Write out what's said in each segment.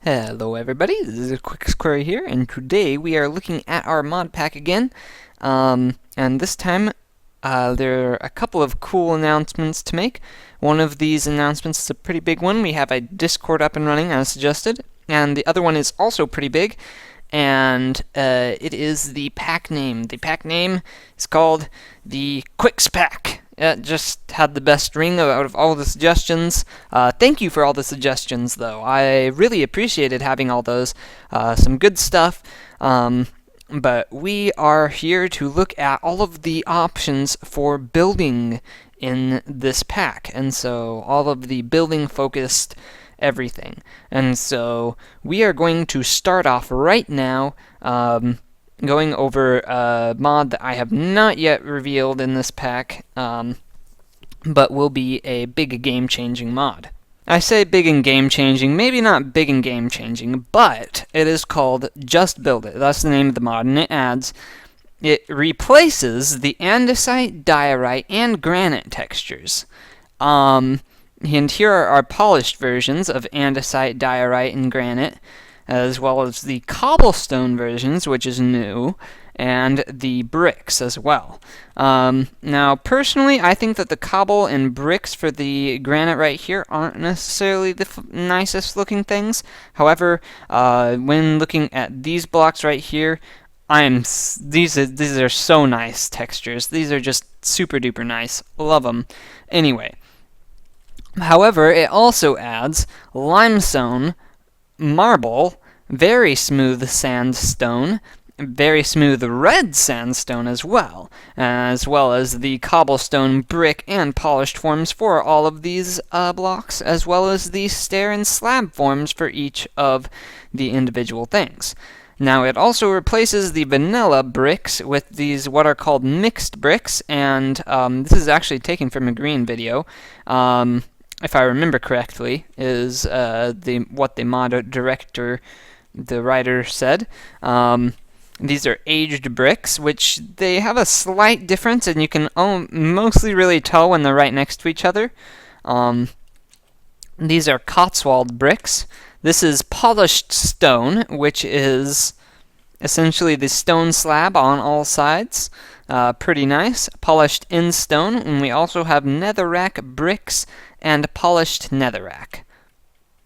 Hello everybody, this is quixQuery here, and today we are looking at our mod pack again. And this time there are a couple of cool announcements to make. One of these announcements is a pretty big one. We have a Discord up and running as suggested, and the other one is also pretty big, and it is the pack name. The pack name is called the QuixPack. It just had the best ring out of all the suggestions. Thank you for all the suggestions, though. I really appreciated having all those. Some good stuff. But we are here to look at all of the options for building in this pack. And so all of the building-focused everything. And so we are going to start off right now going over a mod that I have not yet revealed in this pack, but will be a big game-changing mod. I say big and game-changing, maybe not big and game-changing, but it is called Just Build It. That's the name of the mod, and it replaces the andesite, diorite, and granite textures. And here are our polished versions of andesite, diorite, and granite, as well as the cobblestone versions, which is new, and the bricks as well. Now, personally, I think that the cobble and bricks for the granite right here aren't necessarily the nicest looking things. However, when looking at these blocks right here, these are so nice textures. These are just super duper nice. Love them. Anyway, however, it also adds limestone, marble, very smooth sandstone, very smooth red sandstone as well as the cobblestone, brick, and polished forms for all of these blocks, as well as the stair and slab forms for each of the individual things. Now, it also replaces the vanilla bricks with these what are called mixed bricks, and this is actually taken from a green video. If I remember correctly, is what the mod director, the writer, said. These are aged bricks, which they have a slight difference, and you can mostly really tell when they're right next to each other. These are Cotswold bricks. This is polished stone, which is essentially the stone slab on all sides. Pretty nice. Polished in stone, and we also have netherrack bricks and polished netherrack.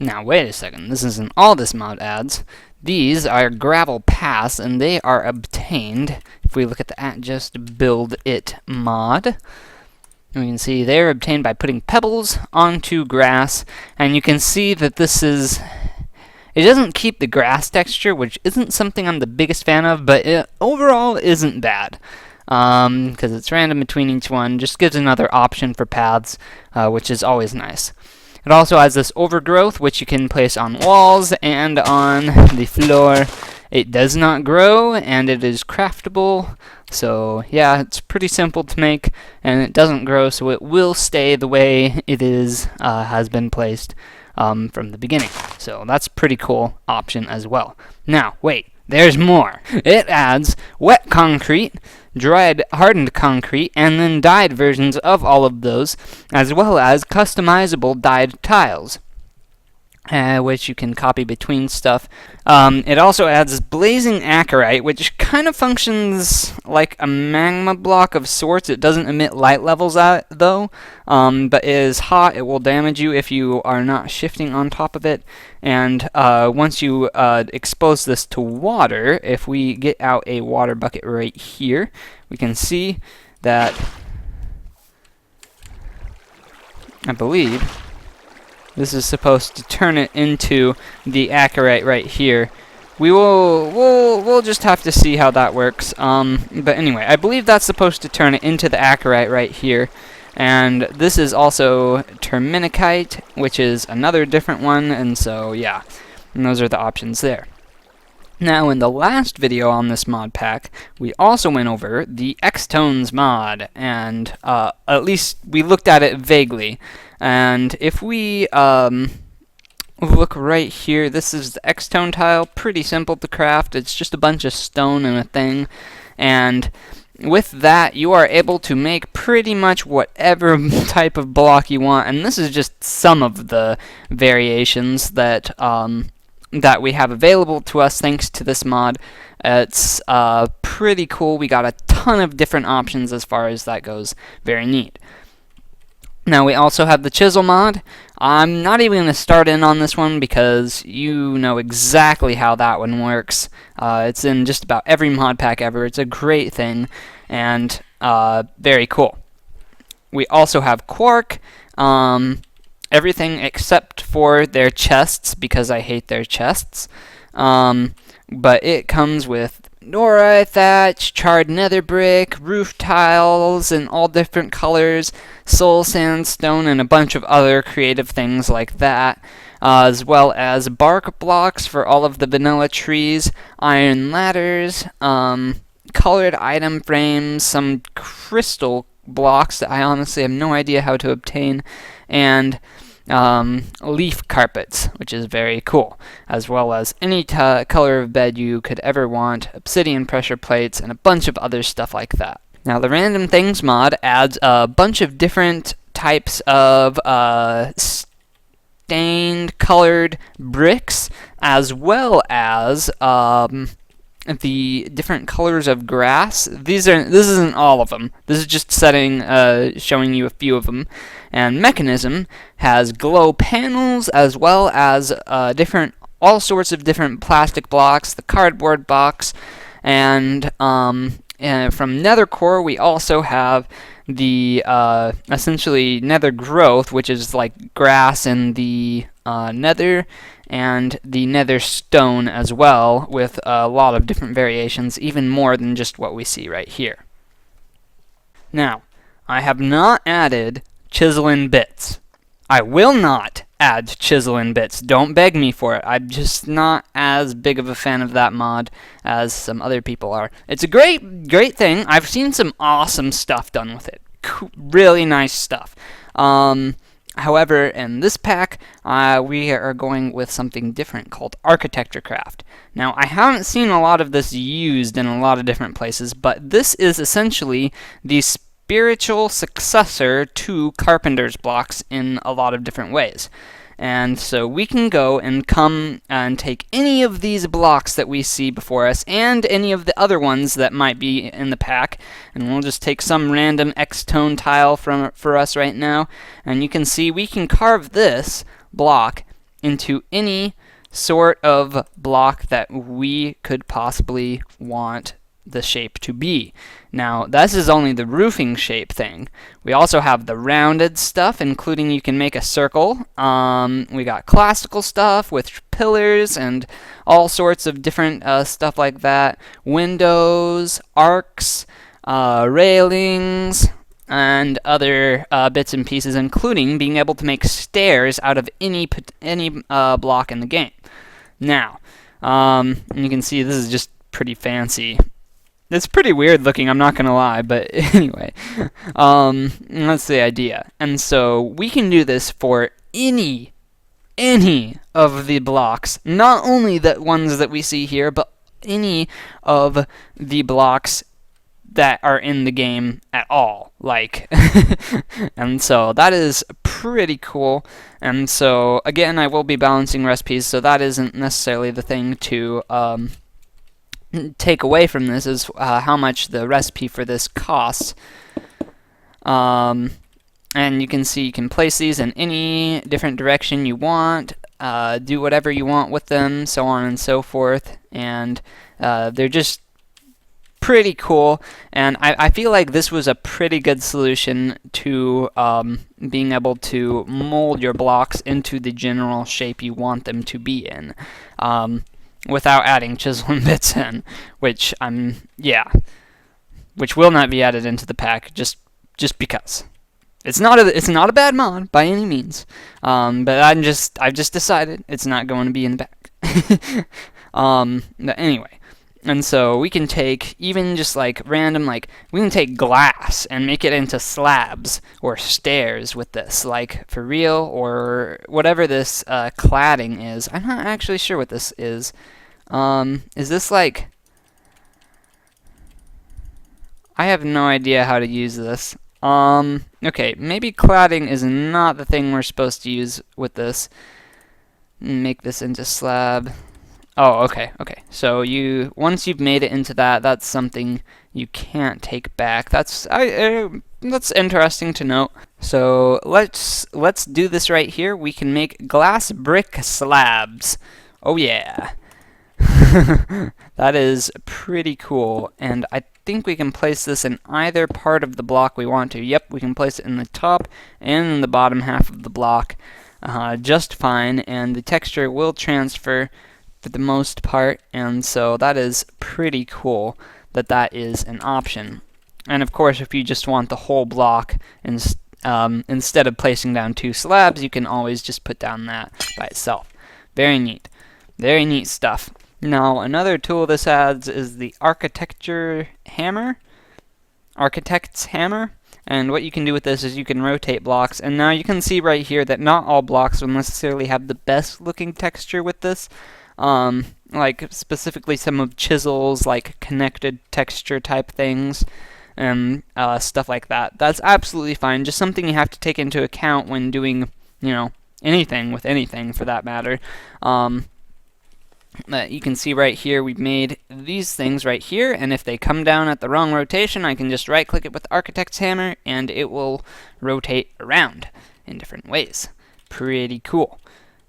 Now, wait a second. This isn't all this mod adds. These are gravel paths, and they are obtained, if we look at the Just Build It mod, we can see they're obtained by putting pebbles onto grass, and you can see that it doesn't keep the grass texture, which isn't something I'm the biggest fan of, but it overall isn't bad. Because it's random between each one, just gives another option for paths, which is always nice. It also has this overgrowth, which you can place on walls and on the floor. It does not grow, and it is craftable. So, yeah, it's pretty simple to make, and it doesn't grow, so it will stay the way it has been placed from the beginning. So that's a pretty cool option as well. Now, wait. There's more. It adds wet concrete, dried hardened concrete, and then dyed versions of all of those, as well as customizable dyed tiles, which you can copy between stuff. It also adds blazing acarite, which kind of functions like a magma block of sorts. It doesn't emit light levels out, though, but it is hot. It will damage you if you are not shifting on top of it. And once you expose this to water, if we get out a water bucket right here, we can see that, I believe, this is supposed to turn it into the acarite right here. We'll just have to see how that works. But anyway, I believe that's supposed to turn it into the acarite right here. And this is also terminicite, which is another different one, and so yeah, and those are the options there. Now, in the last video on this mod pack, we also went over the X-Tones mod, and at least we looked at it vaguely. And if we look right here, this is the X-Tone tile, pretty simple to craft. It's just a bunch of stone and a thing, and with that, you are able to make pretty much whatever type of block you want, and this is just some of the variations that that we have available to us thanks to this mod. It's pretty cool. We got a ton of different options as far as that goes. Very neat. Now we also have the chisel mod. I'm not even going to start in on this one because you know exactly how that one works. It's in just about every mod pack ever. It's a great thing and very cool. We also have Quark. Everything except for their chests, because I hate their chests. But it comes with Nora thatch, charred nether brick, roof tiles in all different colors, soul sandstone, and a bunch of other creative things like that, as well as bark blocks for all of the vanilla trees, iron ladders, colored item frames, some crystal blocks that I honestly have no idea how to obtain, and leaf carpets, which is very cool, as well as any color of bed you could ever want, obsidian pressure plates, and a bunch of other stuff like that. Now, the Random Things mod adds a bunch of different types of stained colored bricks, as well as the different colors of grass. This isn't all of them. This is just showing you a few of them. And Mechanism has glow panels as well as all sorts of different plastic blocks, the cardboard box, and from Nether Core we also have the essentially Nether Growth, which is like grass in the Nether, and the Nether Stone as well, with a lot of different variations, even more than just what we see right here. Now, I have not added chisel and bits. I will not add chisel and bits. Don't beg me for it. I'm just not as big of a fan of that mod as some other people are. It's a great thing. I've seen some awesome stuff done with it. Really nice stuff. However, in this pack, we are going with something different called Architecture Craft. Now, I haven't seen a lot of this used in a lot of different places, but this is essentially the spiritual successor to Carpenter's blocks in a lot of different ways. And so we can go and come and take any of these blocks that we see before us and any of the other ones that might be in the pack, and we'll just take some random X-tone tile for us right now, and you can see we can carve this block into any sort of block that we could possibly want the shape to be. Now, this is only the roofing shape thing. We also have the rounded stuff, including you can make a circle. We got classical stuff with pillars and all sorts of different stuff like that. Windows, arcs, railings, and other bits and pieces, including being able to make stairs out of any block in the game. Now, you can see this is just pretty fancy. It's pretty weird looking, I'm not gonna lie, but anyway, that's the idea. And so we can do this for any of the blocks, not only the ones that we see here, but any of the blocks that are in the game at all, like. And so that is pretty cool. And so again, I will be balancing recipes, so that isn't necessarily the thing to take away from this, is how much the recipe for this costs. And you can see you can place these in any different direction you want, do whatever you want with them, so on and so forth, and they're just pretty cool, and I feel like this was a pretty good solution to being able to mold your blocks into the general shape you want them to be in, without adding chisel and bits in, which which will not be added into the pack just because. It's not a bad mod by any means, but I've just decided it's not going to be in the pack. But anyway. And so we can take even just like random, like we can take glass and make it into slabs or stairs with this, like for real, or whatever this cladding is. I'm not actually sure what this is. Is this like, I have no idea how to use this. Okay, maybe cladding is not the thing we're supposed to use with this. Make this into slab. Oh, okay, okay. So once you've made it into that, that's something you can't take back. That's interesting to note. So let's do this right here. We can make glass brick slabs. Oh yeah. That is pretty cool, and I think we can place this in either part of the block we want to. Yep, we can place it in the top and in the bottom half of the block just fine, and the texture will transfer for the most part, and so that is pretty cool that that is an option. And of course, if you just want the whole block, instead of placing down 2 slabs, you can always just put down that by itself. Very neat. Very neat stuff. Now, another tool this adds is the architect's hammer. And what you can do with this is you can rotate blocks. And now you can see right here that not all blocks will necessarily have the best looking texture with this. Like specifically some of chisels, like connected texture type things, and stuff like that. That's absolutely fine. Just something you have to take into account when doing, anything with anything for that matter. You can see right here we've made these things right here, and if they come down at the wrong rotation, I can just right click it with the architect's hammer and it will rotate around in different ways. Pretty cool.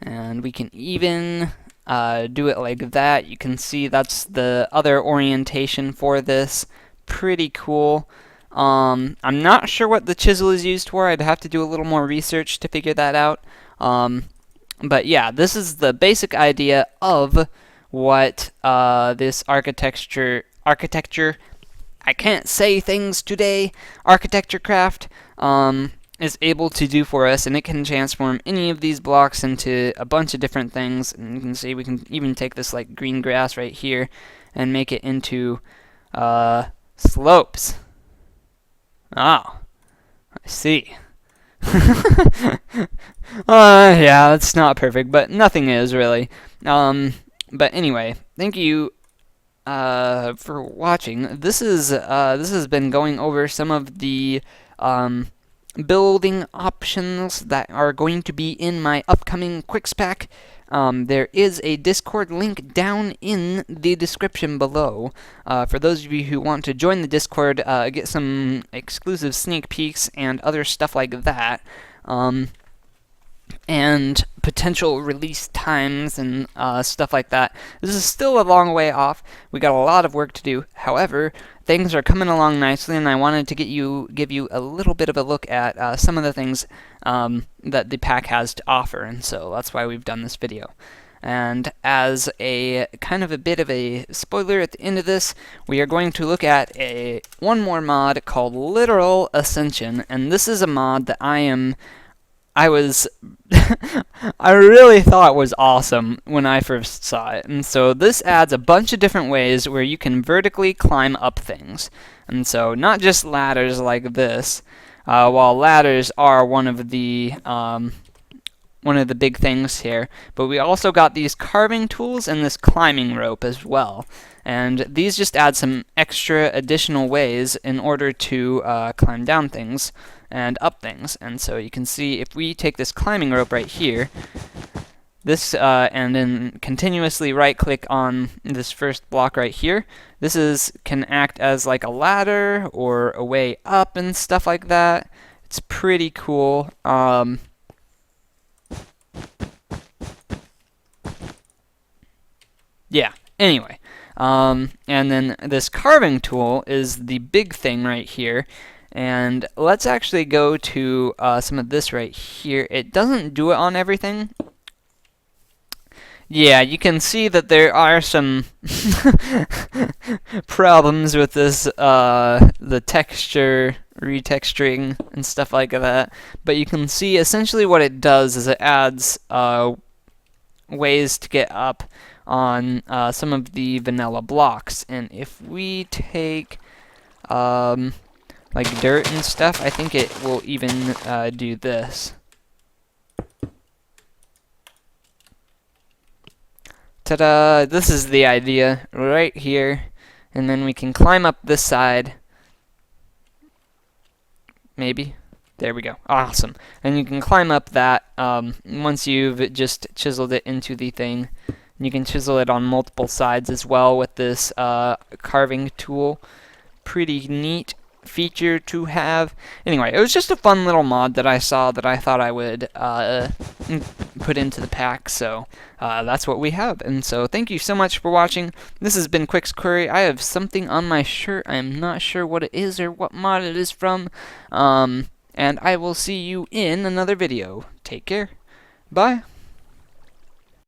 And we can even do it like that. You can see that's the other orientation for this. Pretty cool. I'm not sure what the chisel is used for. I'd have to do a little more research to figure that out. But yeah, this is the basic idea of what this architecture, I can't say things today, architecture craft is able to do for us, and it can transform any of these blocks into a bunch of different things. And you can see we can even take this like green grass right here and make it into slopes. Oh, I see. Yeah, it's not perfect, but nothing is really. But anyway, thank you for watching. This has been going over some of the building options that are going to be in my upcoming QuixPack. There is a Discord link down in the description below. For those of you who want to join the Discord, get some exclusive sneak peeks and other stuff like that. And potential release times and stuff like that. This is still a long way off. We got a lot of work to do. However, things are coming along nicely, and I wanted to give you a little bit of a look at some of the things that the pack has to offer, and so that's why we've done this video. And as a kind of a bit of a spoiler at the end of this, we are going to look at one more mod called Literal Ascension, and this is a mod that I really thought was awesome when I first saw it. And so this adds a bunch of different ways where you can vertically climb up things. And so not just ladders like this, while ladders are one of the big things here, but we also got these carving tools and this climbing rope as well. And these just add some extra additional ways in order to climb down things and up things. And so you can see if we take this climbing rope right here, this and then continuously right click on this first block right here, this can act as like a ladder or a way up and stuff like that. It's pretty cool. Yeah, anyway. And then this carving tool is the big thing right here. And let's actually go to some of this right here. It doesn't do it on everything. Yeah, you can see that there are some problems with this, the texture, retexturing, and stuff like that. But you can see essentially what it does is it adds ways to get up on some of the vanilla blocks. And if we take like dirt and stuff, I think it will even do this. Ta-da! This is the idea right here. And then we can climb up this side. Maybe. There we go. Awesome. And you can climb up that once you've just chiseled it into the thing. You can chisel it on multiple sides as well with this carving tool. Pretty neat feature to have. Anyway, it was just a fun little mod that I saw that I thought I would put into the pack, so that's what we have. And so thank you so much for watching. This has been quixQuery. I have something on my shirt. I am not sure what it is or what mod it is from, and I will see you in another video. Take care. Bye.